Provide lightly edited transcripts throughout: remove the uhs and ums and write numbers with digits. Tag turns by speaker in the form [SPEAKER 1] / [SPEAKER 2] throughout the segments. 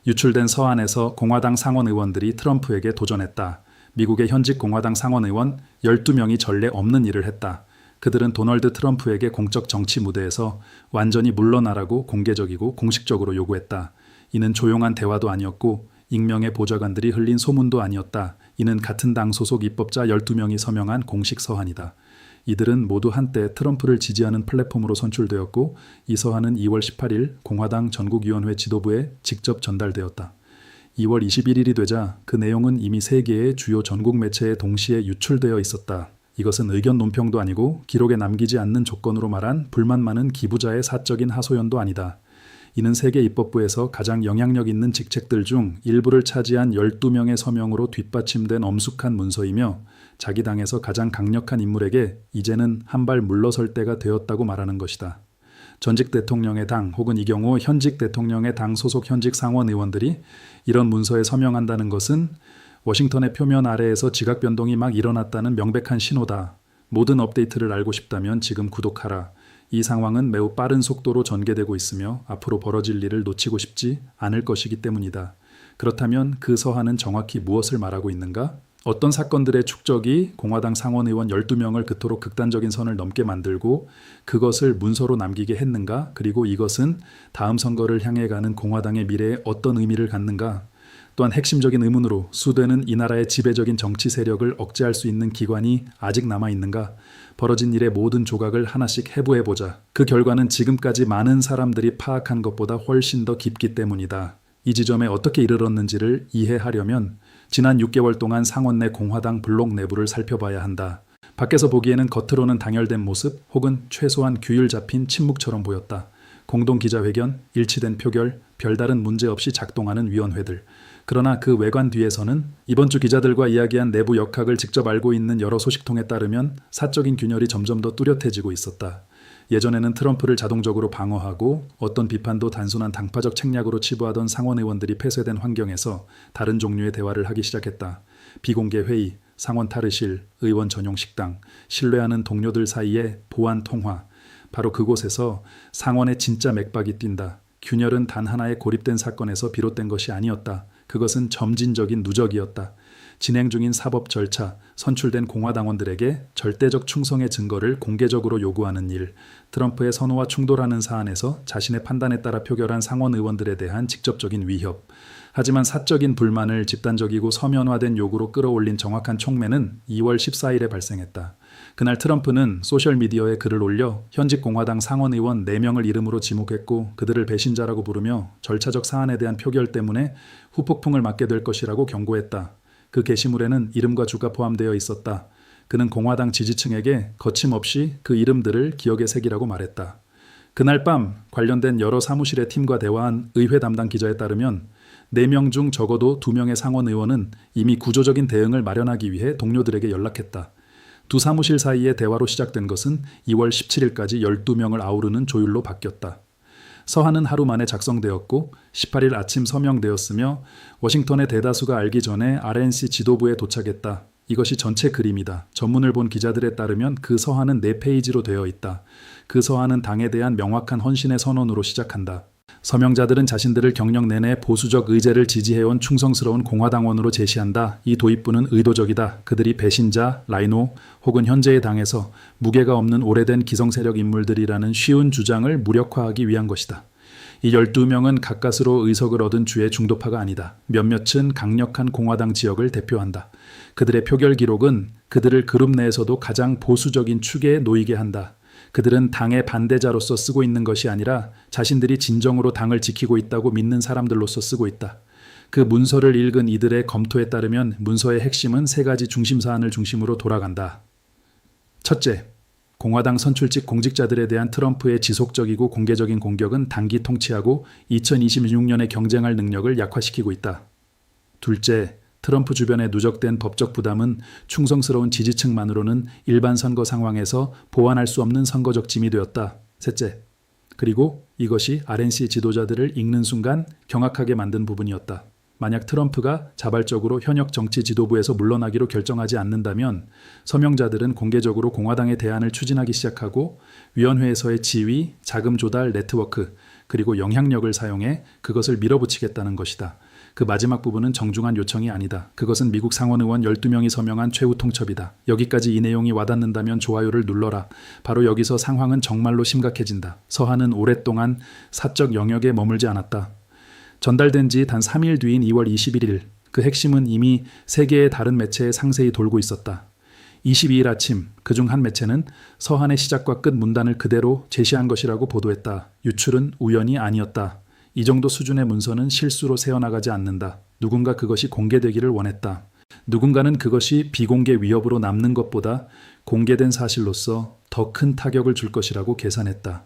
[SPEAKER 1] 유출된 서한에서 공화당 상원 의원들이 트럼프에게 도전했다. 미국의 현직 공화당 상원 의원 12명이 전례 없는 일을 했다. 그들은 도널드 트럼프에게 공적 정치 무대에서 완전히 물러나라고 공개적이고 공식적으로 요구했다. 이는 조용한 대화도 아니었고 익명의 보좌관들이 흘린 소문도 아니었다. 이는 같은 당 소속 입법자 12명이 서명한 공식 서한이다. 이들은 모두 한때 트럼프를 지지하는 플랫폼으로 선출되었고 이 서한은 2월 18일 공화당 전국위원회 지도부에 직접 전달되었다. 2월 21일이 되자 그 내용은 이미 3개의 주요 전국 매체에 동시에 유출되어 있었다. 이것은 의견 논평도 아니고 기록에 남기지 않는 조건으로 말한 불만 많은 기부자의 사적인 하소연도 아니다. 이는 세계 입법부에서 가장 영향력 있는 직책들 중 일부를 차지한 12명의 서명으로 뒷받침된 엄숙한 문서이며 자기 당에서 가장 강력한 인물에게 이제는 한 발 물러설 때가 되었다고 말하는 것이다. 전직 대통령의 당 혹은 이 경우 현직 대통령의 당 소속 현직 상원 의원들이 이런 문서에 서명한다는 것은 워싱턴의 표면 아래에서 지각 변동이 막 일어났다는 명백한 신호다. 모든 업데이트를 알고 싶다면 지금 구독하라. 이 상황은 매우 빠른 속도로 전개되고 있으며 앞으로 벌어질 일을 놓치고 싶지 않을 것이기 때문이다. 그렇다면 그 서한은 정확히 무엇을 말하고 있는가? 어떤 사건들의 축적이 공화당 상원 의원 12명을 그토록 극단적인 선을 넘게 만들고 그것을 문서로 남기게 했는가? 그리고 이것은 다음 선거를 향해 가는 공화당의 미래에 어떤 의미를 갖는가? 또한 핵심적인 의문으로 수되는 이 나라의 지배적인 정치 세력을 억제할 수 있는 기관이 아직 남아있는가? 벌어진 일의 모든 조각을 하나씩 해부해보자. 그 결과는 지금까지 많은 사람들이 파악한 것보다 훨씬 더 깊기 때문이다. 이 지점에 어떻게 이르렀는지를 이해하려면 지난 6개월 동안 상원 내 공화당 블록 내부를 살펴봐야 한다. 밖에서 보기에는 겉으로는 당열된 모습 혹은 최소한 규율 잡힌 침묵처럼 보였다. 공동 기자회견, 일치된 표결, 별다른 문제 없이 작동하는 위원회들. 그러나 그 외관 뒤에서는 이번 주 기자들과 이야기한 내부 역학을 직접 알고 있는 여러 소식통에 따르면 사적인 균열이 점점 더 뚜렷해지고 있었다. 예전에는 트럼프를 자동적으로 방어하고 어떤 비판도 단순한 당파적 책략으로 치부하던 상원 의원들이 폐쇄된 환경에서 다른 종류의 대화를 하기 시작했다. 비공개 회의, 상원 탈의실, 의원 전용 식당, 신뢰하는 동료들 사이의 보안 통화. 바로 그곳에서 상원의 진짜 맥박이 뛴다. 균열은 단 하나의 고립된 사건에서 비롯된 것이 아니었다. 그것은 점진적인 누적이었다. 진행 중인 사법 절차, 선출된 공화당원들에게 절대적 충성의 증거를 공개적으로 요구하는 일, 트럼프의 선호와 충돌하는 사안에서 자신의 판단에 따라 표결한 상원 의원들에 대한 직접적인 위협. 하지만 사적인 불만을 집단적이고 서면화된 요구로 끌어올린 정확한 촉매는 2월 14일에 발생했다. 그날 트럼프는 소셜미디어에 글을 올려 현직 공화당 상원 의원 4명을 이름으로 지목했고 그들을 배신자라고 부르며 절차적 사안에 대한 표결 때문에 후폭풍을 맞게 될 것이라고 경고했다. 그 게시물에는 이름과 주가 포함되어 있었다. 그는 공화당 지지층에게 거침없이 그 이름들을 기억의 색이라고 말했다. 그날 밤 관련된 여러 사무실의 팀과 대화한 의회 담당 기자에 따르면 4명 중 적어도 2명의 상원 의원은 이미 구조적인 대응을 마련하기 위해 동료들에게 연락했다. 두 사무실 사이의 대화로 시작된 것은 2월 17일까지 12명을 아우르는 조율로 바뀌었다. 서한은 하루 만에 작성되었고 18일 아침 서명되었으며 워싱턴의 대다수가 알기 전에 RNC 지도부에 도착했다. 이것이 전체 그림이다. 전문을 본 기자들에 따르면 그 서한은 4페이지로 되어 있다. 그 서한은 당에 대한 명확한 헌신의 선언으로 시작한다. 서명자들은 자신들을 경력 내내 보수적 의제를 지지해온 충성스러운 공화당원으로 제시한다. 이 도입부는 의도적이다. 그들이 배신자, 라이노 혹은 현재의 당에서 무게가 없는 오래된 기성세력 인물들이라는 쉬운 주장을 무력화하기 위한 것이다. 이 12명은 가까스로 의석을 얻은 주의 중도파가 아니다. 몇몇은 강력한 공화당 지역을 대표한다. 그들의 표결 기록은 그들을 그룹 내에서도 가장 보수적인 축에 놓이게 한다. 그들은 당의 반대자로서 쓰고 있는 것이 아니라 자신들이 진정으로 당을 지키고 있다고 믿는 사람들로서 쓰고 있다. 그 문서를 읽은 이들의 검토에 따르면 문서의 핵심은 3가지 중심 사안을 중심으로 돌아간다. 첫째, 공화당 선출직 공직자들에 대한 트럼프의 지속적이고 공개적인 공격은 당기 통치하고 2026년에 경쟁할 능력을 약화시키고 있다. 둘째, 트럼프 주변에 누적된 법적 부담은 충성스러운 지지층만으로는 일반 선거 상황에서 보완할 수 없는 선거적 짐이 되었다. 셋째, 그리고 이것이 RNC 지도자들을 읽는 순간 경악하게 만든 부분이었다. 만약 트럼프가 자발적으로 현역 정치 지도부에서 물러나기로 결정하지 않는다면 서명자들은 공개적으로 공화당의 대안을 추진하기 시작하고 위원회에서의 지위, 자금 조달 네트워크, 그리고 영향력을 사용해 그것을 밀어붙이겠다는 것이다. 그 마지막 부분은 정중한 요청이 아니다. 그것은 미국 상원의원 12명이 서명한 최후 통첩이다. 여기까지 이 내용이 와닿는다면 좋아요를 눌러라. 바로 여기서 상황은 정말로 심각해진다. 서한은 오랫동안 사적 영역에 머물지 않았다. 전달된 지 단 3일 뒤인 2월 21일, 그 핵심은 이미 세계의 다른 매체에 상세히 돌고 있었다. 22일 아침, 그중 한 매체는 서한의 시작과 끝 문단을 그대로 제시한 것이라고 보도했다. 유출은 우연이 아니었다. 이 정도 수준의 문서는 실수로 새어나가지 않는다. 누군가 그것이 공개되기를 원했다. 누군가는 그것이 비공개 위협으로 남는 것보다 공개된 사실로서 더 큰 타격을 줄 것이라고 계산했다.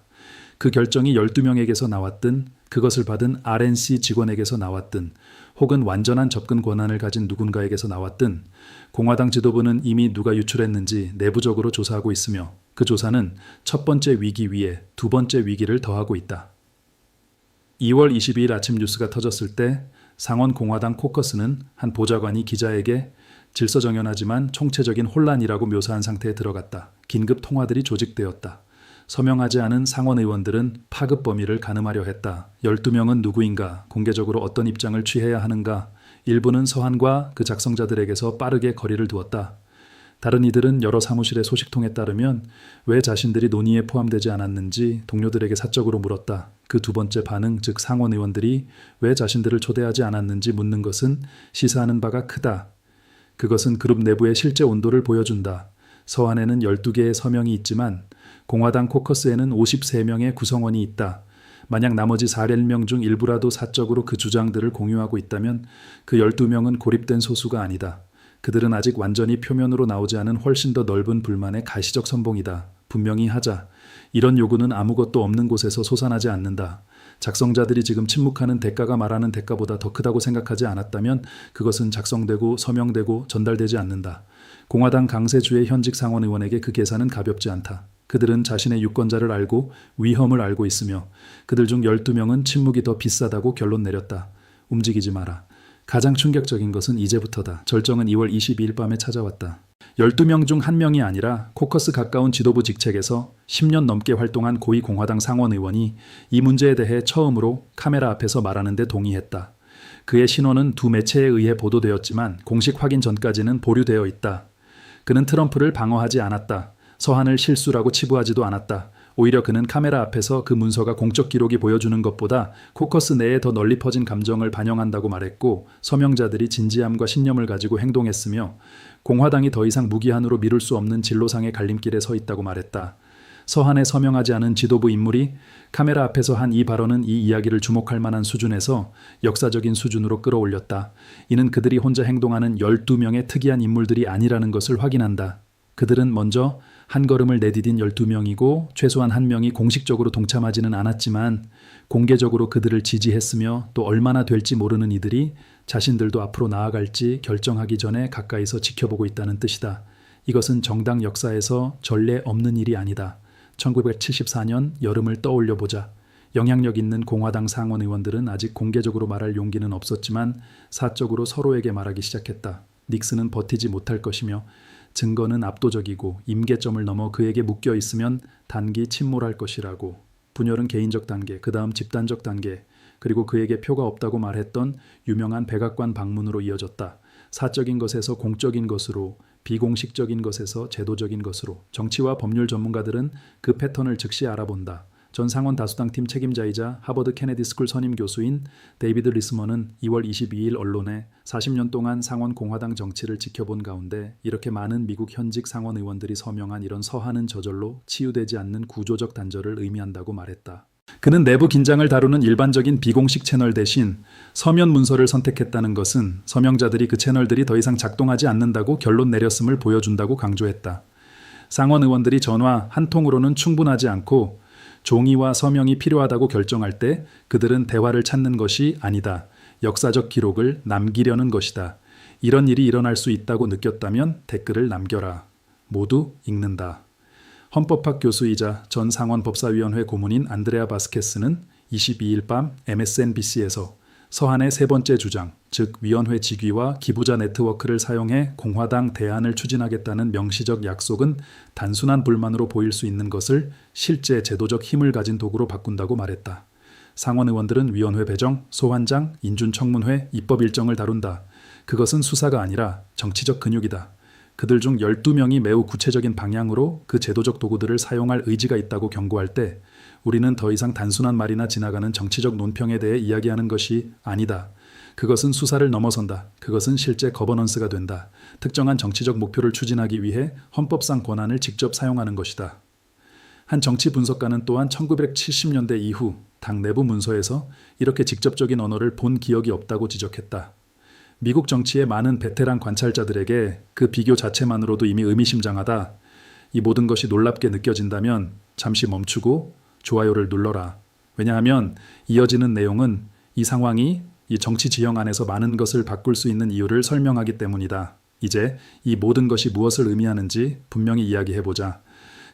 [SPEAKER 1] 그 결정이 12명에게서 나왔든 그것을 받은 RNC 직원에게서 나왔든 혹은 완전한 접근 권한을 가진 누군가에게서 나왔든 공화당 지도부는 이미 누가 유출했는지 내부적으로 조사하고 있으며 그 조사는 첫 번째 위기 위에 두 번째 위기를 더하고 있다. 2월 22일 아침 뉴스가 터졌을 때 상원 공화당 코커스는 한 보좌관이 기자에게 질서정연하지만 총체적인 혼란이라고 묘사한 상태에 들어갔다. 긴급 통화들이 조직되었다. 서명하지 않은 상원 의원들은 파급 범위를 가늠하려 했다. 12명은 누구인가? 공개적으로 어떤 입장을 취해야 하는가? 일부는 서한과 그 작성자들에게서 빠르게 거리를 두었다. 다른 이들은 여러 사무실의 소식통에 따르면 왜 자신들이 논의에 포함되지 않았는지 동료들에게 사적으로 물었다. 그 두 번째 반응, 즉 상원 의원들이 왜 자신들을 초대하지 않았는지 묻는 것은 시사하는 바가 크다. 그것은 그룹 내부의 실제 온도를 보여준다. 서한에는 12개의 서명이 있지만 공화당 코커스에는 53명의 구성원이 있다. 만약 나머지 4명 중 일부라도 사적으로 그 주장들을 공유하고 있다면 그 12명은 고립된 소수가 아니다. 그들은 아직 완전히 표면으로 나오지 않은 훨씬 더 넓은 불만의 가시적 선봉이다. 분명히 하자. 이런 요구는 아무것도 없는 곳에서 솟아나지 않는다. 작성자들이 지금 침묵하는 대가가 말하는 대가보다 더 크다고 생각하지 않았다면 그것은 작성되고 서명되고 전달되지 않는다. 공화당 강세주의 현직 상원 의원에게 그 계산은 가볍지 않다. 그들은 자신의 유권자를 알고 위험을 알고 있으며 그들 중 12명은 침묵이 더 비싸다고 결론 내렸다. 움직이지 마라. 가장 충격적인 것은 이제부터다. 절정은 2월 22일 밤에 찾아왔다. 12명 중 1명이 아니라 코커스 가까운 지도부 직책에서 10년 넘게 활동한 고위 공화당 상원 의원이 이 문제에 대해 처음으로 카메라 앞에서 말하는 데 동의했다. 그의 신원은 두 매체에 의해 보도되었지만 공식 확인 전까지는 보류되어 있다. 그는 트럼프를 방어하지 않았다. 서한을 실수라고 치부하지도 않았다. 오히려 그는 카메라 앞에서 그 문서가 공적 기록이 보여주는 것보다 코커스 내에 더 널리 퍼진 감정을 반영한다고 말했고 서명자들이 진지함과 신념을 가지고 행동했으며 공화당이 더 이상 무기한으로 미룰 수 없는 진로상의 갈림길에 서 있다고 말했다. 서한에 서명하지 않은 지도부 인물이 카메라 앞에서 한 이 발언은 이 이야기를 주목할 만한 수준에서 역사적인 수준으로 끌어올렸다. 이는 그들이 혼자 행동하는 12명의 특이한 인물들이 아니라는 것을 확인한다. 그들은 먼저 한 걸음을 내디딘 12명이고 최소한 1명이 공식적으로 동참하지는 않았지만 공개적으로 그들을 지지했으며 또 얼마나 될지 모르는 이들이 자신들도 앞으로 나아갈지 결정하기 전에 가까이서 지켜보고 있다는 뜻이다. 이것은 정당 역사에서 전례 없는 일이 아니다. 1974년 여름을 떠올려보자. 영향력 있는 공화당 상원 의원들은 아직 공개적으로 말할 용기는 없었지만 사적으로 서로에게 말하기 시작했다. 닉슨은 버티지 못할 것이며 증거는 압도적이고 임계점을 넘어 그에게 묶여 있으면 단기 침몰할 것이라고. 분열은 개인적 단계, 그 다음 집단적 단계, 그리고 그에게 표가 없다고 말했던 유명한 백악관 방문으로 이어졌다. 사적인 것에서 공적인 것으로, 비공식적인 것에서 제도적인 것으로. 정치와 법률 전문가들은 그 패턴을 즉시 알아본다. 전 상원 다수당팀 책임자이자 하버드 케네디 스쿨 선임 교수인 데이비드 리스먼은 2월 22일 언론에 40년 동안 상원 공화당 정치를 지켜본 가운데 이렇게 많은 미국 현직 상원 의원들이 서명한 이런 서한은 저절로 치유되지 않는 구조적 단절을 의미한다고 말했다. 그는 내부 긴장을 다루는 일반적인 비공식 채널 대신 서면 문서를 선택했다는 것은 서명자들이 그 채널들이 더 이상 작동하지 않는다고 결론 내렸음을 보여준다고 강조했다. 상원 의원들이 전화 한 통으로는 충분하지 않고 종이와 서명이 필요하다고 결정할 때 그들은 대화를 찾는 것이 아니다. 역사적 기록을 남기려는 것이다. 이런 일이 일어날 수 있다고 느꼈다면 댓글을 남겨라. 모두 읽는다. 헌법학 교수이자 전 상원 법사위원회 고문인 안드레아 바스케스는 22일 밤 MSNBC에서 서한의 세 번째 주장, 즉 위원회 직위와 기부자 네트워크를 사용해 공화당 대안을 추진하겠다는 명시적 약속은 단순한 불만으로 보일 수 있는 것을 실제 제도적 힘을 가진 도구로 바꾼다고 말했다. 상원 의원들은 위원회 배정, 소환장, 인준청문회, 입법 일정을 다룬다. 그것은 수사가 아니라 정치적 근육이다. 그들 중 12명이 매우 구체적인 방향으로 그 제도적 도구들을 사용할 의지가 있다고 경고할 때 우리는 더 이상 단순한 말이나 지나가는 정치적 논평에 대해 이야기하는 것이 아니다. 그것은 수사를 넘어선다. 그것은 실제 거버넌스가 된다. 특정한 정치적 목표를 추진하기 위해 헌법상 권한을 직접 사용하는 것이다. 한 정치 분석가는 또한 1970년대 이후 당 내부 문서에서 이렇게 직접적인 언어를 본 기억이 없다고 지적했다. 미국 정치의 많은 베테랑 관찰자들에게 그 비교 자체만으로도 이미 의미심장하다. 이 모든 것이 놀랍게 느껴진다면 잠시 멈추고 좋아요를 눌러라. 왜냐하면 이어지는 내용은 이 상황이 이 정치 지형 안에서 많은 것을 바꿀 수 있는 이유를 설명하기 때문이다. 이제 이 모든 것이 무엇을 의미하는지 분명히 이야기해보자.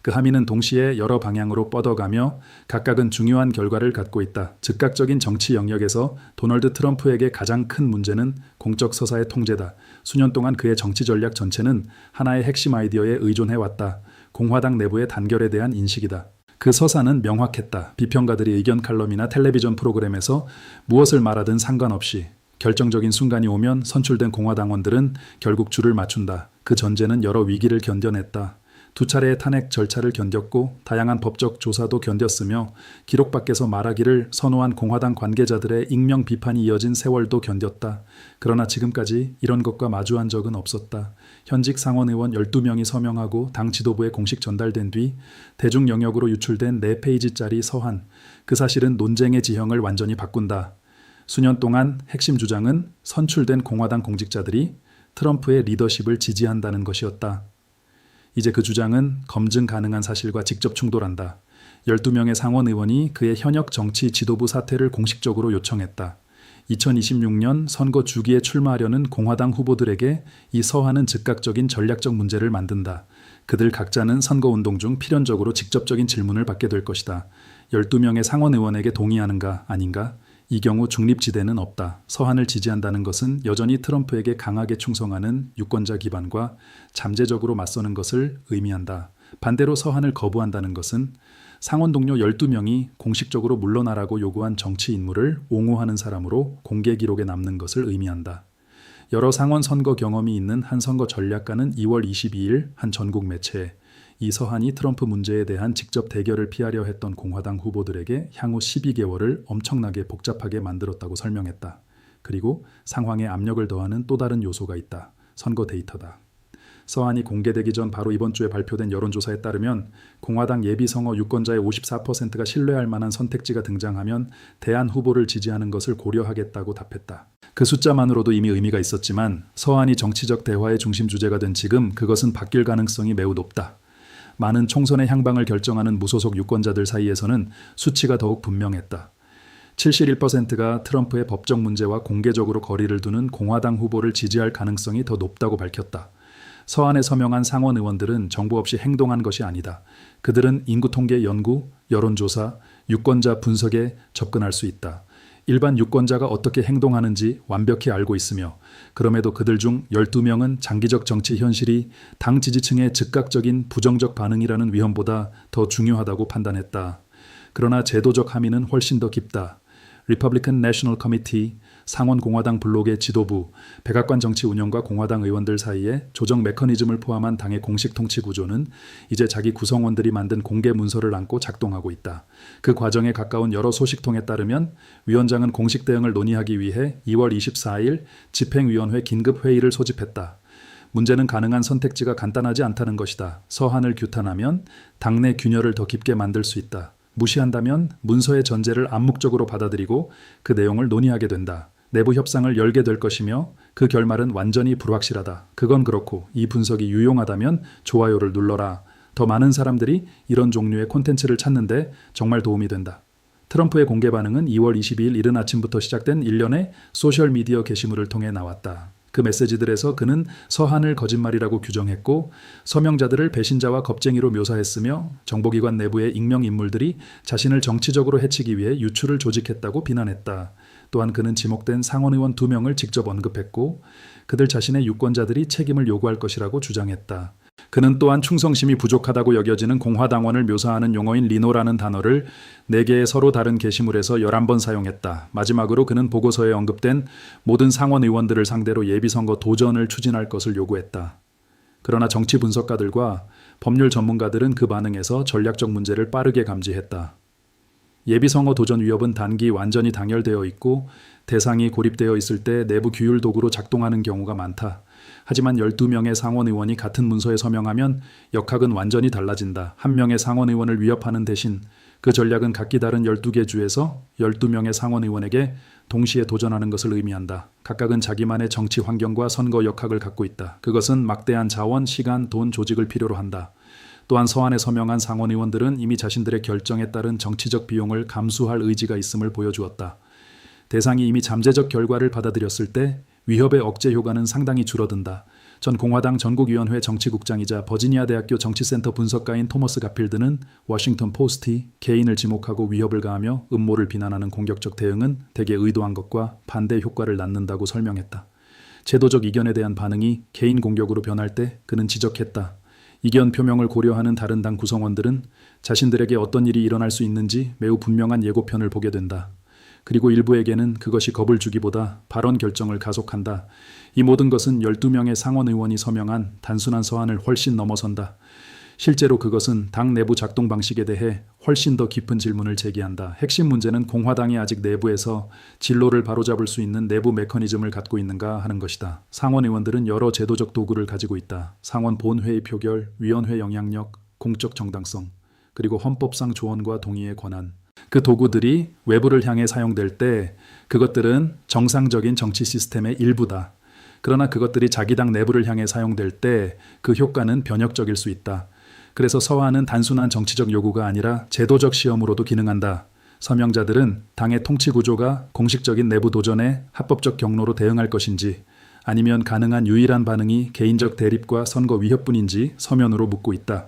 [SPEAKER 1] 그 함의는 동시에 여러 방향으로 뻗어가며 각각은 중요한 결과를 갖고 있다. 즉각적인 정치 영역에서 도널드 트럼프에게 가장 큰 문제는 공적 서사의 통제다. 수년 동안 그의 정치 전략 전체는 하나의 핵심 아이디어에 의존해왔다. 공화당 내부의 단결에 대한 인식이다. 그 서사는 명확했다. 비평가들이 의견 칼럼이나 텔레비전 프로그램에서 무엇을 말하든 상관없이 결정적인 순간이 오면 선출된 공화당원들은 결국 줄을 맞춘다. 그 전제는 여러 위기를 견뎌냈다. 2차례의 탄핵 절차를 견뎠고 다양한 법적 조사도 견뎠으며 기록 밖에서 말하기를 선호한 공화당 관계자들의 익명 비판이 이어진 세월도 견뎠다. 그러나 지금까지 이런 것과 마주한 적은 없었다. 현직 상원 의원 12명이 서명하고 당 지도부에 공식 전달된 뒤 대중 영역으로 유출된 4페이지짜리 서한. 그 사실은 논쟁의 지형을 완전히 바꾼다. 수년 동안 핵심 주장은 선출된 공화당 공직자들이 트럼프의 리더십을 지지한다는 것이었다. 이제 그 주장은 검증 가능한 사실과 직접 충돌한다. 12명의 상원 의원이 그의 현역 정치 지도부 사퇴를 공식적으로 요청했다. 2026년 선거 주기에 출마하려는 공화당 후보들에게 이 서한은 즉각적인 전략적 문제를 만든다. 그들 각자는 선거운동 중 필연적으로 직접적인 질문을 받게 될 것이다. 12명의 상원 의원에게 동의하는가 아닌가? 이 경우 중립지대는 없다. 서한을 지지한다는 것은 여전히 트럼프에게 강하게 충성하는 유권자 기반과 잠재적으로 맞서는 것을 의미한다. 반대로 서한을 거부한다는 것은 상원 동료 12명이 공식적으로 물러나라고 요구한 정치 인물을 옹호하는 사람으로 공개 기록에 남는 것을 의미한다. 여러 상원 선거 경험이 있는 한 선거 전략가는 2월 22일 한 전국 매체에 이 서한이 트럼프 문제에 대한 직접 대결을 피하려 했던 공화당 후보들에게 향후 12개월을 엄청나게 복잡하게 만들었다고 설명했다. 그리고 상황에 압력을 더하는 또 다른 요소가 있다. 선거 데이터다. 서한이 공개되기 전 바로 이번 주에 발표된 여론조사에 따르면 공화당 예비선거 유권자의 54%가 신뢰할 만한 선택지가 등장하면 대안 후보를 지지하는 것을 고려하겠다고 답했다. 그 숫자만으로도 이미 의미가 있었지만 서한이 정치적 대화의 중심 주제가 된 지금 그것은 바뀔 가능성이 매우 높다. 많은 총선의 향방을 결정하는 무소속 유권자들 사이에서는 수치가 더욱 분명했다. 71%가 트럼프의 법적 문제와 공개적으로 거리를 두는 공화당 후보를 지지할 가능성이 더 높다고 밝혔다. 서한에 서명한 상원 의원들은 정보 없이 행동한 것이 아니다. 그들은 인구통계 연구, 여론조사, 유권자 분석에 접근할 수 있다. 일반 유권자가 어떻게 행동하는지 완벽히 알고 있으며 그럼에도 그들 중 12명은 장기적 정치 현실이 당 지지층의 즉각적인 부정적 반응이라는 위험보다 더 중요하다고 판단했다. 그러나 제도적 함의는 훨씬 더 깊다. 리퍼블리칸 내셔널 커미티, 상원 공화당 블록의 지도부, 백악관 정치 운영과 공화당 의원들 사이에 조정 메커니즘을 포함한 당의 공식 통치 구조는 이제 자기 구성원들이 만든 공개 문서를 안고 작동하고 있다. 그 과정에 가까운 여러 소식통에 따르면 위원장은 공식 대응을 논의하기 위해 2월 24일 집행위원회 긴급회의를 소집했다. 문제는 가능한 선택지가 간단하지 않다는 것이다. 서한을 규탄하면 당내 균열을 더 깊게 만들 수 있다. 무시한다면 문서의 전제를 암묵적으로 받아들이고 그 내용을 논의하게 된다. 내부 협상을 열게 될 것이며 그 결말은 완전히 불확실하다. 그건 그렇고 이 분석이 유용하다면 좋아요를 눌러라. 더 많은 사람들이 이런 종류의 콘텐츠를 찾는데 정말 도움이 된다. 트럼프의 공개 반응은 2월 22일 이른 아침부터 시작된 일련의 소셜미디어 게시물을 통해 나왔다. 그 메시지들에서 그는 서한을 거짓말이라고 규정했고 서명자들을 배신자와 겁쟁이로 묘사했으며 정보기관 내부의 익명 인물들이 자신을 정치적으로 해치기 위해 유출을 조직했다고 비난했다. 또한 그는 지목된 상원의원 2명을 직접 언급했고 그들 자신의 유권자들이 책임을 요구할 것이라고 주장했다. 그는 또한 충성심이 부족하다고 여겨지는 공화당원을 묘사하는 용어인 리노라는 단어를 4개의 서로 다른 게시물에서 11번 사용했다. 마지막으로 그는 보고서에 언급된 모든 상원 의원들을 상대로 예비선거 도전을 추진할 것을 요구했다. 그러나 정치 분석가들과 법률 전문가들은 그 반응에서 전략적 문제를 빠르게 감지했다. 예비선거 도전 위협은 단기 완전히 단열되어 있고 대상이 고립되어 있을 때 내부 규율 도구로 작동하는 경우가 많다. 하지만 12명의 상원 의원이 같은 문서에 서명하면 역학은 완전히 달라진다. 한 명의 상원 의원을 위협하는 대신 그 전략은 각기 다른 12개 주에서 12명의 상원 의원에게 동시에 도전하는 것을 의미한다. 각각은 자기만의 정치 환경과 선거 역학을 갖고 있다. 그것은 막대한 자원, 시간, 돈, 조직을 필요로 한다. 또한 서한에 서명한 상원 의원들은 이미 자신들의 결정에 따른 정치적 비용을 감수할 의지가 있음을 보여주었다. 대상이 이미 잠재적 결과를 받아들였을 때 위협의 억제 효과는 상당히 줄어든다. 전 공화당 전국위원회 정치국장이자 버지니아 대학교 정치센터 분석가인 토머스 가필드는 워싱턴 포스트이 개인을 지목하고 위협을 가하며 음모를 비난하는 공격적 대응은 대개 의도한 것과 반대 효과를 낳는다고 설명했다. 제도적 이견에 대한 반응이 개인 공격으로 변할 때 그는 지적했다. 이견 표명을 고려하는 다른 당 구성원들은 자신들에게 어떤 일이 일어날 수 있는지 매우 분명한 예고편을 보게 된다. 그리고 일부에게는 그것이 겁을 주기보다 발언 결정을 가속한다. 이 모든 것은 12명의 상원 의원이 서명한 단순한 서한을 훨씬 넘어선다. 실제로 그것은 당 내부 작동 방식에 대해 훨씬 더 깊은 질문을 제기한다. 핵심 문제는 공화당이 아직 내부에서 진로를 바로잡을 수 있는 내부 메커니즘을 갖고 있는가 하는 것이다. 상원 의원들은 여러 제도적 도구를 가지고 있다. 상원 본회의 표결, 위원회 영향력, 공적 정당성, 그리고 헌법상 조언과 동의의 권한. 그 도구들이 외부를 향해 사용될 때 그것들은 정상적인 정치 시스템의 일부다. 그러나 그것들이 자기 당 내부를 향해 사용될 때 그 효과는 변혁적일 수 있다. 그래서 서한은 단순한 정치적 요구가 아니라 제도적 시험으로도 기능한다. 서명자들은 당의 통치 구조가 공식적인 내부 도전에 합법적 경로로 대응할 것인지 아니면 가능한 유일한 반응이 개인적 대립과 선거 위협뿐인지 서면으로 묻고 있다.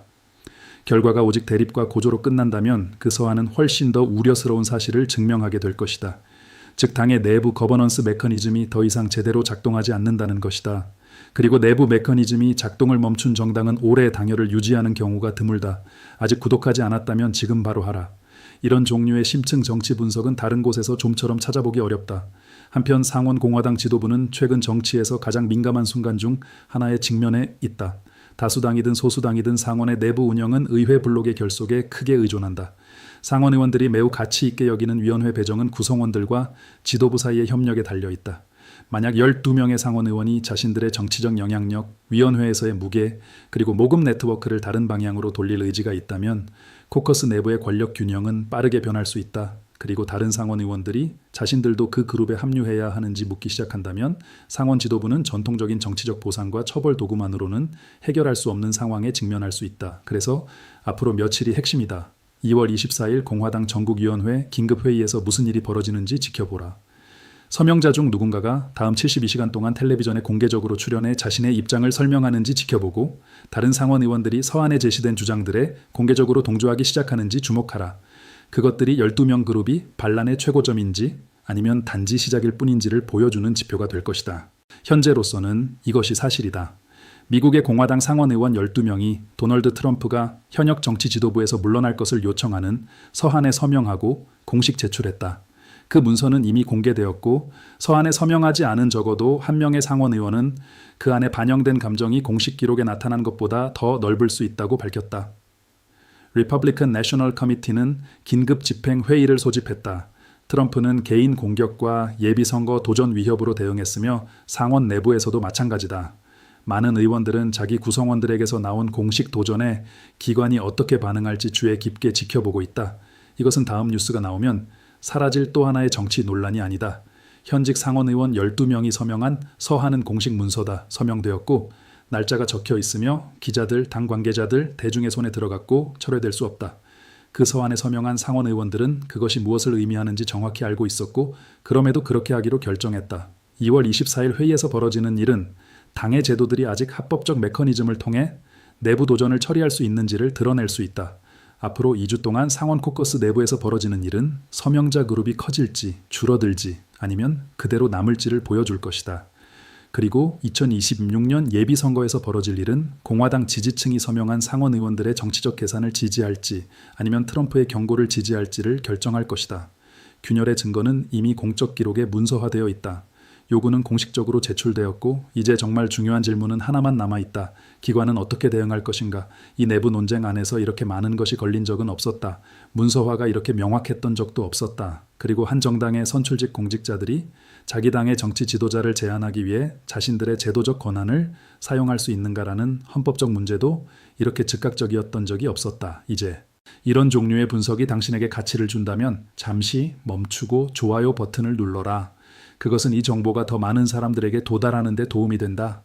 [SPEAKER 1] 결과가 오직 대립과 고조로 끝난다면 그 서한은 훨씬 더 우려스러운 사실을 증명하게 될 것이다. 즉 당의 내부 거버넌스 메커니즘이 더 이상 제대로 작동하지 않는다는 것이다. 그리고 내부 메커니즘이 작동을 멈춘 정당은 오래 당열을 유지하는 경우가 드물다. 아직 구독하지 않았다면 지금 바로 하라. 이런 종류의 심층 정치 분석은 다른 곳에서 좀처럼 찾아보기 어렵다. 한편 상원 공화당 지도부는 최근 정치에서 가장 민감한 순간 중 하나에 직면해 있다. 다수당이든 소수당이든 상원의 내부 운영은 의회 블록의 결속에 크게 의존한다. 상원 의원들이 매우 가치 있게 여기는 위원회 배정은 구성원들과 지도부 사이의 협력에 달려있다. 만약 12명의 상원 의원이 자신들의 정치적 영향력, 위원회에서의 무게, 그리고 모금 네트워크를 다른 방향으로 돌릴 의지가 있다면 코커스 내부의 권력 균형은 빠르게 변할 수 있다. 그리고 다른 상원 의원들이 자신들도 그 그룹에 합류해야 하는지 묻기 시작한다면 상원 지도부는 전통적인 정치적 보상과 처벌 도구만으로는 해결할 수 없는 상황에 직면할 수 있다. 그래서 앞으로 며칠이 핵심이다. 2월 24일 공화당 전국위원회 긴급회의에서 무슨 일이 벌어지는지 지켜보라. 서명자 중 누군가가 다음 72시간 동안 텔레비전에 공개적으로 출연해 자신의 입장을 설명하는지 지켜보고 다른 상원 의원들이 서한에 제시된 주장들에 공개적으로 동조하기 시작하는지 주목하라. 그것들이 12명 그룹이 반란의 최고점인지 아니면 단지 시작일 뿐인지를 보여주는 지표가 될 것이다. 현재로서는 이것이 사실이다. 미국의 공화당 상원 의원 12명이 도널드 트럼프가 현역 정치 지도부에서 물러날 것을 요청하는 서한에 서명하고 공식 제출했다. 그 문서는 이미 공개되었고 서한에 서명하지 않은 적어도 한 명의 상원 의원은 그 안에 반영된 감정이 공식 기록에 나타난 것보다 더 넓을 수 있다고 밝혔다. 리퍼블리컨 내셔널 커미티는 긴급 집행 회의를 소집했다. 트럼프는 개인 공격과 예비선거 도전 위협으로 대응했으며 상원 내부에서도 마찬가지다. 많은 의원들은 자기 구성원들에게서 나온 공식 도전에 기관이 어떻게 반응할지 주의 깊게 지켜보고 있다. 이것은 다음 뉴스가 나오면 사라질 또 하나의 정치 논란이 아니다. 현직 상원 의원 12명이 서명한 서한은 공식 문서다. 서명되었고 날짜가 적혀 있으며 기자들, 당 관계자들, 대중의 손에 들어갔고 철회될 수 없다. 그 서한에 서명한 상원 의원들은 그것이 무엇을 의미하는지 정확히 알고 있었고 그럼에도 그렇게 하기로 결정했다. 2월 24일 회의에서 벌어지는 일은 당의 제도들이 아직 합법적 메커니즘을 통해 내부 도전을 처리할 수 있는지를 드러낼 수 있다. 앞으로 2주 동안 상원 코커스 내부에서 벌어지는 일은 서명자 그룹이 커질지 줄어들지 아니면 그대로 남을지를 보여줄 것이다. 그리고 2026년 예비선거에서 벌어질 일은 공화당 지지층이 서명한 상원 의원들의 정치적 계산을 지지할지 아니면 트럼프의 경고를 지지할지를 결정할 것이다. 균열의 증거는 이미 공적 기록에 문서화되어 있다. 요구는 공식적으로 제출되었고 이제 정말 중요한 질문은 하나만 남아있다. 기관은 어떻게 대응할 것인가? 이 내부 논쟁 안에서 이렇게 많은 것이 걸린 적은 없었다. 문서화가 이렇게 명확했던 적도 없었다. 그리고 한 정당의 선출직 공직자들이 자기 당의 정치 지도자를 제안하기 위해 자신들의 제도적 권한을 사용할 수 있는가라는 헌법적 문제도 이렇게 즉각적이었던 적이 없었다. 이제 이런 종류의 분석이 당신에게 가치를 준다면 잠시 멈추고 좋아요 버튼을 눌러라. 그것은 이 정보가 더 많은 사람들에게 도달하는 데 도움이 된다.